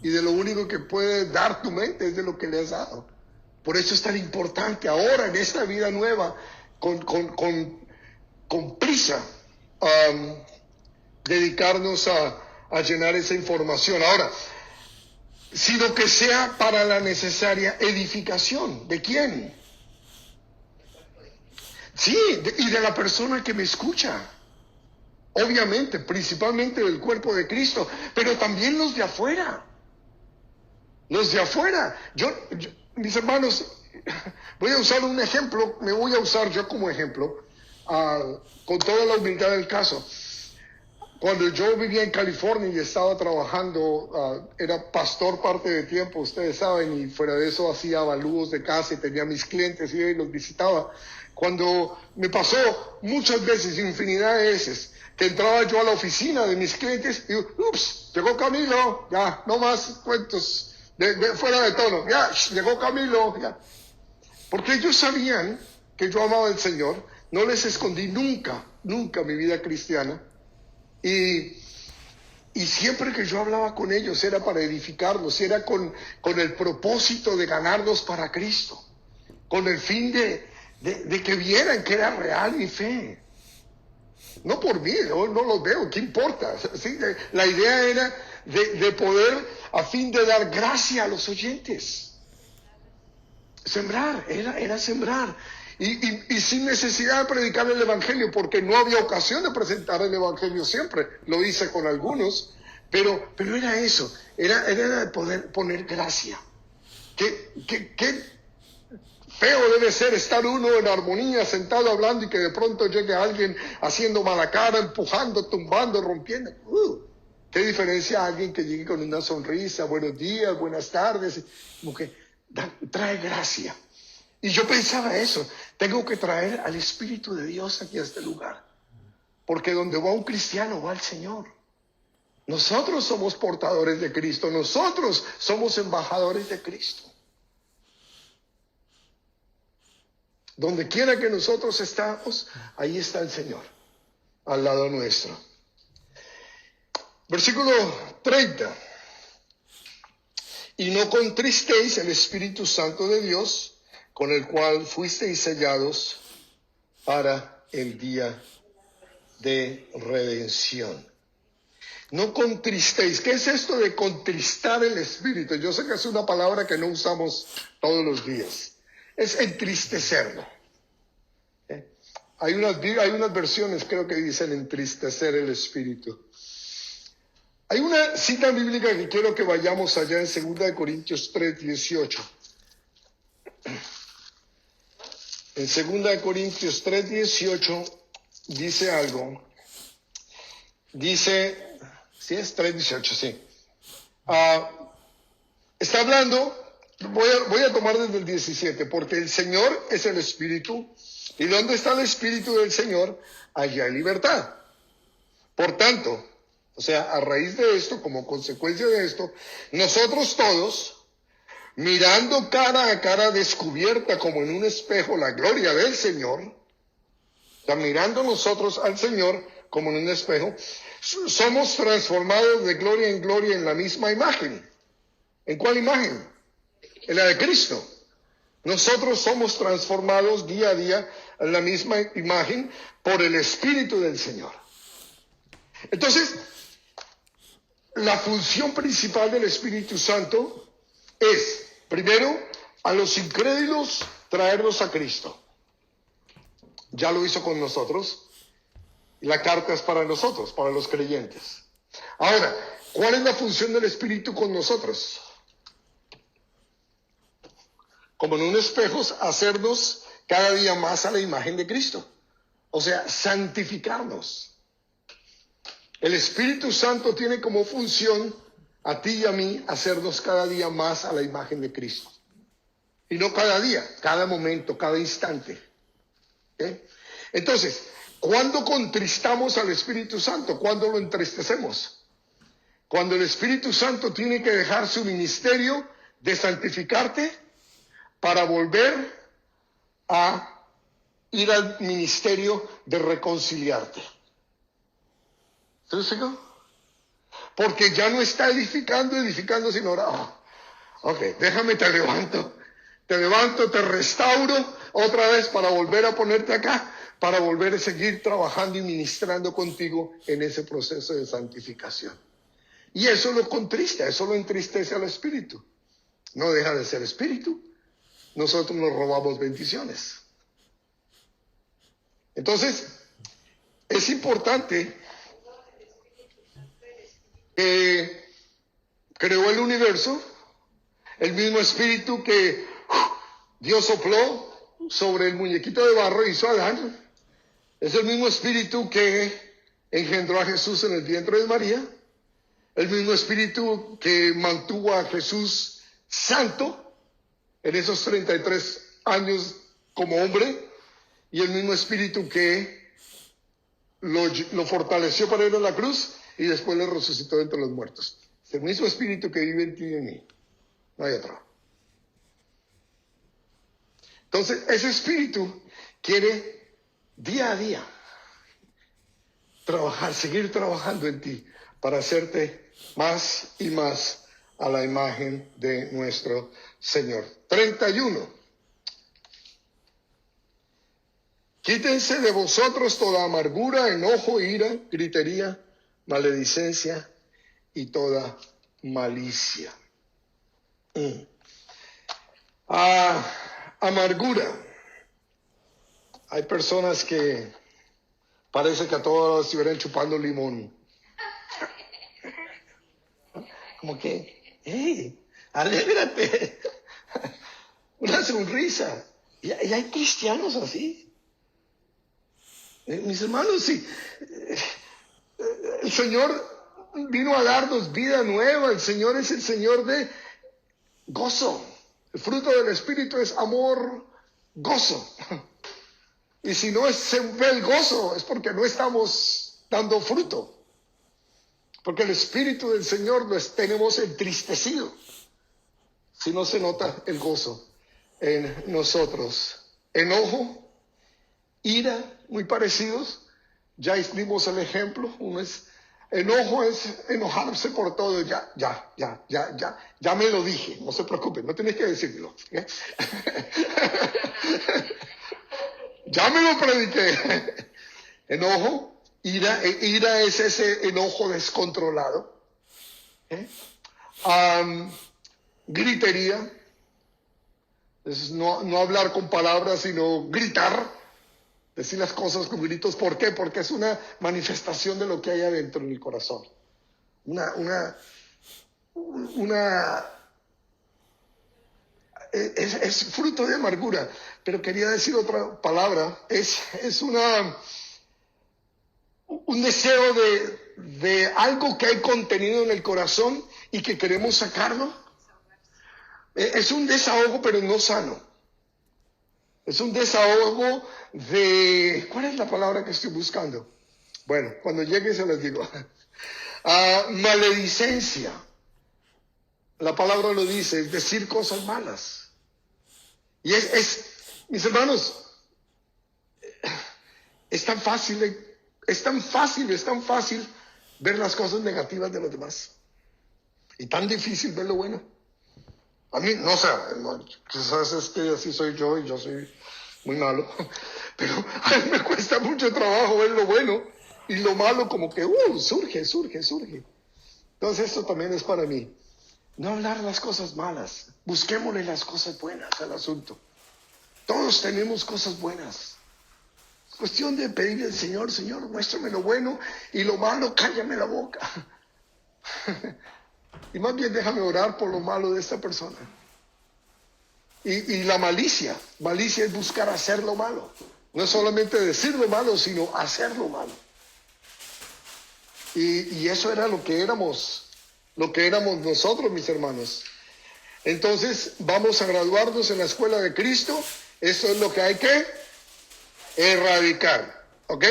Y de lo único que puede dar tu mente es de lo que le has dado. Por eso es tan importante ahora en esta vida nueva, con prisa, dedicarnos a llenar esa información. Ahora, sino que sea para la necesaria edificación. ¿De quién? Sí, y de la persona que me escucha. Obviamente, principalmente del cuerpo de Cristo, pero también los de afuera. Los de afuera. Mis hermanos, voy a usar un ejemplo, me voy a usar yo como ejemplo, con toda la humildad del caso. Cuando yo vivía en California y estaba trabajando, era pastor parte de tiempo, ustedes saben, y fuera de eso hacía avalúos de casa y tenía mis clientes y los visitaba. Cuando me pasó muchas veces, infinidad de veces, que entraba yo a la oficina de mis clientes y digo, ups, llegó Camilo, ya, no más cuentos fuera de tono. Ya, llegó Camilo. Ya. Porque ellos sabían que yo amaba al Señor. No les escondí nunca mi vida cristiana. Y siempre que yo hablaba con ellos era para edificarlos, era con el propósito de ganarlos para Cristo, con el fin de que vieran que era real mi fe. No por mí, no los veo, ¿qué importa? ¿Sí? La idea era de poder, a fin de dar gracia a los oyentes. Sembrar, era sembrar. Y sin necesidad de predicar el Evangelio, porque no había ocasión de presentar el Evangelio siempre. Lo hice con algunos, pero era eso, era de poder poner gracia. ¿Qué feo debe ser estar uno en armonía, sentado hablando, y que de pronto llegue alguien haciendo mala cara, empujando, tumbando, rompiendo? ¿Qué diferencia a alguien que llegue con una sonrisa, buenos días, buenas tardes? Como que trae gracia. Y yo pensaba eso, tengo que traer al Espíritu de Dios aquí a este lugar. Porque donde va un cristiano va el Señor. Nosotros somos portadores de Cristo, nosotros somos embajadores de Cristo. Donde quiera que nosotros estamos, ahí está el Señor, al lado nuestro. Versículo 30. Y no contristéis el Espíritu Santo de Dios, con el cual fuisteis sellados para el día de redención. No contristéis. ¿Qué es esto de contristar el Espíritu? Yo sé que es una palabra que no usamos todos los días. Es entristecerlo. Hay unas versiones, creo que dicen entristecer el Espíritu. Hay una cita bíblica que quiero que vayamos allá en 2 Corintios 3:18. En 2 Corintios 3:18 dice algo. Dice, ¿sí es 3:18? Sí. Está hablando, voy a tomar desde el 17, porque el Señor es el Espíritu, y donde está el Espíritu del Señor, allá hay libertad. Por tanto, o sea, a raíz de esto, como consecuencia de esto, nosotros todos, mirando cara a cara descubierta como en un espejo la gloria del Señor, o sea, mirando nosotros al Señor como en un espejo, somos transformados de gloria en gloria en la misma imagen. ¿En cuál imagen? En la de Cristo. Nosotros somos transformados día a día en la misma imagen por el Espíritu del Señor. Entonces, la función principal del Espíritu Santo es, primero, a los incrédulos traerlos a Cristo. Ya lo hizo con nosotros. La carta es para nosotros, para los creyentes. Ahora, ¿cuál es la función del Espíritu con nosotros? Como en un espejo, hacernos cada día más a la imagen de Cristo. O sea, santificarnos. El Espíritu Santo tiene como función a ti y a mí hacernos cada día más a la imagen de Cristo. Y no cada día, cada momento, cada instante. ¿Okay? Entonces, ¿cuándo contristamos al Espíritu Santo? ¿Cuándo lo entristecemos? Cuando el Espíritu Santo tiene que dejar su ministerio de santificarte para volver a ir al ministerio de reconciliarte. ¿Se lo explico? Porque ya no está edificando, sino ahora, ok, déjame, te levanto, te restauro otra vez para volver a ponerte acá, para volver a seguir trabajando y ministrando contigo en ese proceso de santificación. Y eso lo contrista, eso lo entristece al Espíritu. No deja de ser Espíritu. Nosotros nos robamos bendiciones. Entonces, es importante que creó el universo, el mismo Espíritu que Dios sopló sobre el muñequito de barro y hizo a Adán, es el mismo Espíritu que engendró a Jesús en el vientre de María, el mismo Espíritu que mantuvo a Jesús santo en esos 33 años como hombre, y el mismo Espíritu que lo fortaleció para ir a la cruz y después lo resucitó de entre los muertos. Es el mismo Espíritu que vive en ti y en mí. No hay otro. Entonces, ese espíritu quiere día a día trabajar, seguir trabajando en ti para hacerte más y más a la imagen de nuestro Señor. 31. Quítense de vosotros toda amargura, enojo, ira, gritería, maledicencia y toda malicia. Amargura. Hay personas que parece que a todos estuvieran chupando limón. Como que, hey, alégrate. Una sonrisa. Y hay cristianos así. Mis hermanos, sí. El Señor vino a darnos vida nueva. El Señor es el Señor de gozo. El fruto del Espíritu es amor, gozo. Y si no se ve el gozo, es porque no estamos dando fruto. Porque el Espíritu del Señor lo tenemos entristecido. Si no se nota el gozo en nosotros. Enojo, ira, muy parecidos. Ya dimos el ejemplo. Enojo es enojarse por todo. Ya me lo dije. No se preocupen, no tenéis que decirlo. ¿Eh? Ya me lo prediqué. Enojo, ira es ese enojo descontrolado. Gritería, es no hablar con palabras, sino gritar, decir las cosas con gritos. ¿Por qué? Porque es una manifestación de lo que hay adentro en el corazón. Es fruto de amargura. Pero quería decir otra palabra, es un deseo de algo que hay contenido en el corazón y que queremos sacarlo. Es un desahogo, pero no sano. Es un desahogo de... ¿Cuál es la palabra que estoy buscando? Bueno, cuando llegue se las digo. Maledicencia. La palabra lo dice, es decir cosas malas. Y mis hermanos, es tan fácil ver las cosas negativas de los demás. Y tan difícil ver lo bueno. A mí, no sé, quizás es que así soy yo y yo soy muy malo. Pero a mí me cuesta mucho trabajo ver lo bueno y lo malo como que surge. Entonces esto también es para mí. No hablar las cosas malas. Busquémosle las cosas buenas al asunto. Todos tenemos cosas buenas. Es cuestión de pedirle al Señor, muéstrame lo bueno y lo malo, cállame la boca. Y más bien déjame orar por lo malo de esta persona. Y la malicia es buscar hacer lo malo. No es solamente decir lo malo, sino hacer lo malo. Y eso era lo que éramos nosotros, mis hermanos. Entonces vamos a graduarnos en la escuela de Cristo. Eso es lo que hay que erradicar. ¿Ok?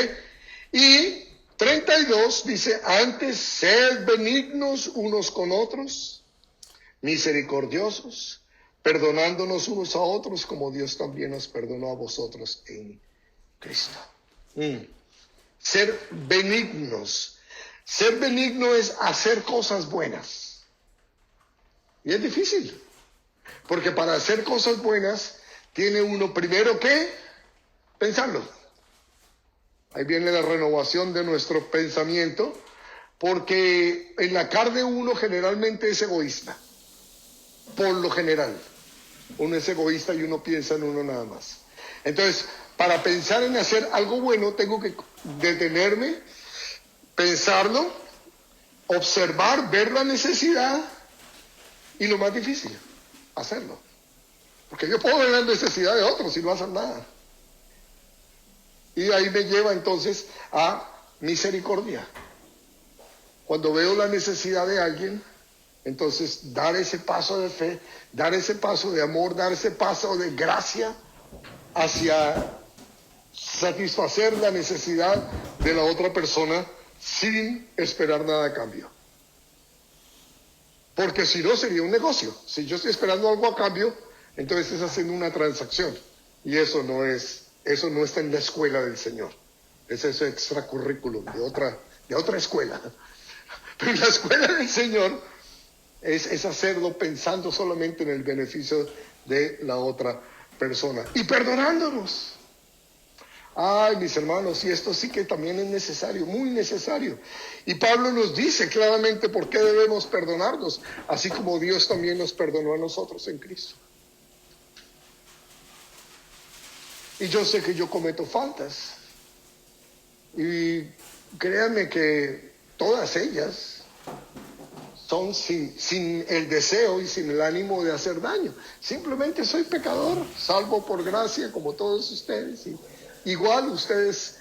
Y 32 dice, antes sed benignos unos con otros, misericordiosos, perdonándonos unos a otros como Dios también nos perdonó a vosotros en Cristo. Ser benignos. Ser benigno es hacer cosas buenas. Y es difícil. Porque para hacer cosas buenas, tiene uno primero que pensarlo. Ahí viene la renovación de nuestro pensamiento, porque en la carne uno generalmente es egoísta. Por lo general. Uno es egoísta y uno piensa en uno nada más. Entonces, para pensar en hacer algo bueno, tengo que detenerme, pensarlo, observar, ver la necesidad y lo más difícil, hacerlo. Porque yo puedo ver la necesidad de otros y no hacer nada. Y ahí me lleva entonces a misericordia. Cuando veo la necesidad de alguien, entonces dar ese paso de fe, dar ese paso de amor, dar ese paso de gracia hacia satisfacer la necesidad de la otra persona sin esperar nada a cambio. Porque si no sería un negocio. Si yo estoy esperando algo a cambio, entonces estás haciendo una transacción. Y eso no está en la escuela del Señor. Es ese extracurrículum de otra escuela. Pero la escuela del Señor es hacerlo pensando solamente en el beneficio de la otra persona. Y perdonándonos. Ay, mis hermanos, y esto sí que también es necesario, muy necesario. Y Pablo nos dice claramente por qué debemos perdonarnos, así como Dios también nos perdonó a nosotros en Cristo. Y yo sé que yo cometo faltas. Y créanme que todas ellas son sin el deseo y sin el ánimo de hacer daño. Simplemente soy pecador, salvo por gracia como todos ustedes. Y igual ustedes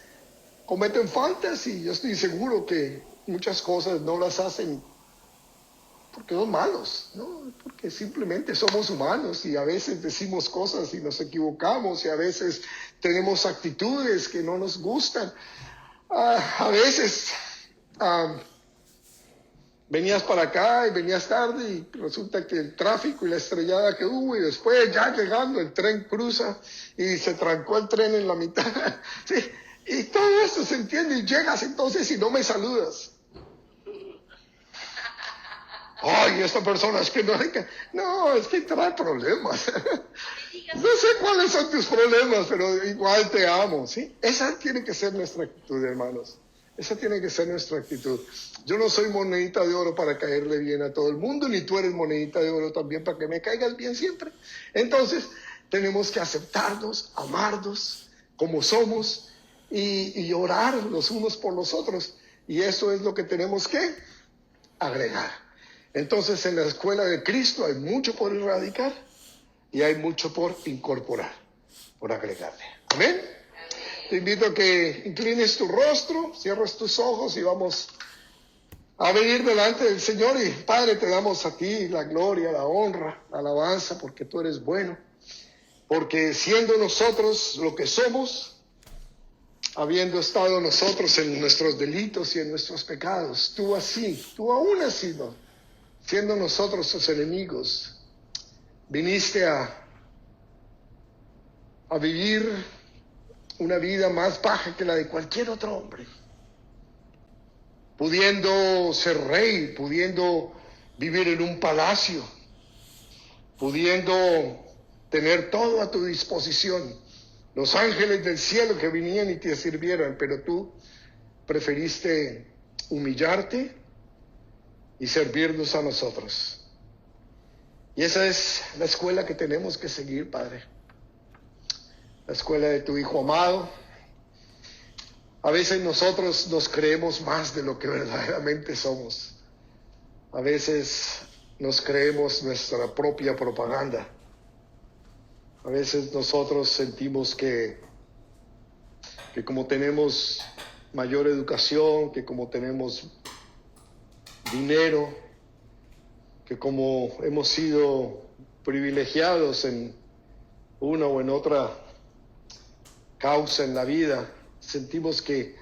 cometen faltas y yo estoy seguro que muchas cosas no las hacen porque son malos, ¿no? Porque simplemente somos humanos y a veces decimos cosas y nos equivocamos y a veces tenemos actitudes que no nos gustan. A veces venías para acá y venías tarde y resulta que el tráfico y la estrellada que hubo y después ya llegando el tren cruza y se trancó el tren en la mitad. Sí, y todo esto se entiende y llegas entonces y no me saludas. Ay, esta persona es que no, es que trae problemas. No sé cuáles son tus problemas, pero igual te amo, ¿sí? Esa tiene que ser nuestra actitud, hermanos. Esa tiene que ser nuestra actitud. Yo no soy monedita de oro para caerle bien a todo el mundo, ni tú eres monedita de oro también para que me caigas bien siempre. Entonces, tenemos que aceptarnos, amarnos como somos y orar los unos por los otros. Y eso es lo que tenemos que agregar. Entonces, en la escuela de Cristo hay mucho por erradicar y hay mucho por incorporar, por agregarle. Amén. Te invito a que inclines tu rostro, cierres tus ojos y vamos a venir delante del Señor. Y Padre, te damos a ti la gloria, la honra, la alabanza, porque tú eres bueno. Porque siendo nosotros lo que somos, habiendo estado nosotros en nuestros delitos y en nuestros pecados, tú aún así, ¿no? Siendo nosotros tus enemigos, viniste a vivir una vida más baja que la de cualquier otro hombre, pudiendo ser rey, pudiendo vivir en un palacio, pudiendo tener todo a tu disposición, los ángeles del cielo que vinían y te sirvieran, pero tú preferiste humillarte y servirnos a nosotros. Y esa es la escuela que tenemos que seguir, Padre. La escuela de tu Hijo amado. A veces nosotros nos creemos más de lo que verdaderamente somos. A veces nos creemos nuestra propia propaganda. A veces nosotros sentimos que como tenemos mayor educación, que como tenemos dinero, que como hemos sido privilegiados en una o en otra causa en la vida, sentimos que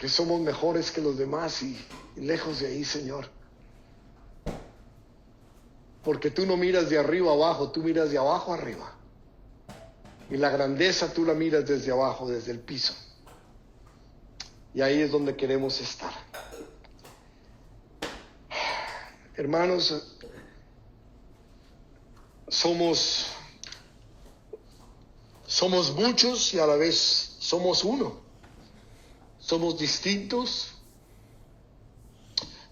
somos mejores que los demás y lejos de ahí, Señor. Porque tú no miras de arriba abajo, tú miras de abajo arriba. Y la grandeza tú la miras desde abajo, desde el piso. Y ahí es donde queremos estar. Hermanos, somos muchos y a la vez somos uno. Somos distintos,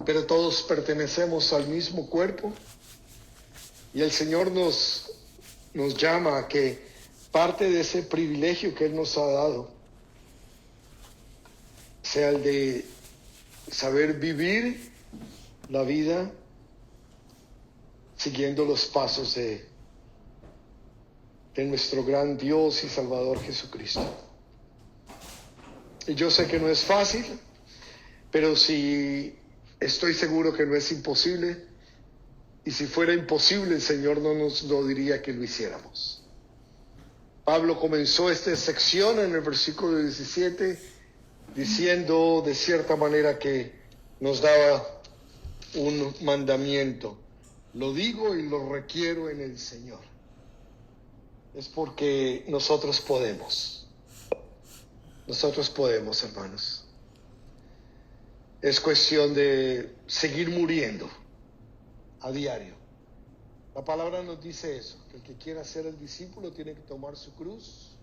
pero todos pertenecemos al mismo cuerpo. Y el Señor nos llama a que parte de ese privilegio que Él nos ha dado sea el de saber vivir la vida siguiendo los pasos de nuestro gran Dios y Salvador Jesucristo. Y yo sé que no es fácil, pero sí estoy seguro que no es imposible. Y si fuera imposible, el Señor no nos lo diría que lo hiciéramos. Pablo comenzó esta sección en el versículo 17 diciendo de cierta manera que nos daba un mandamiento. Lo digo y lo requiero en el Señor. Es porque nosotros podemos. Nosotros podemos, hermanos. Es cuestión de seguir muriendo a diario. La palabra nos dice eso, que el que quiera ser el discípulo tiene que tomar su cruz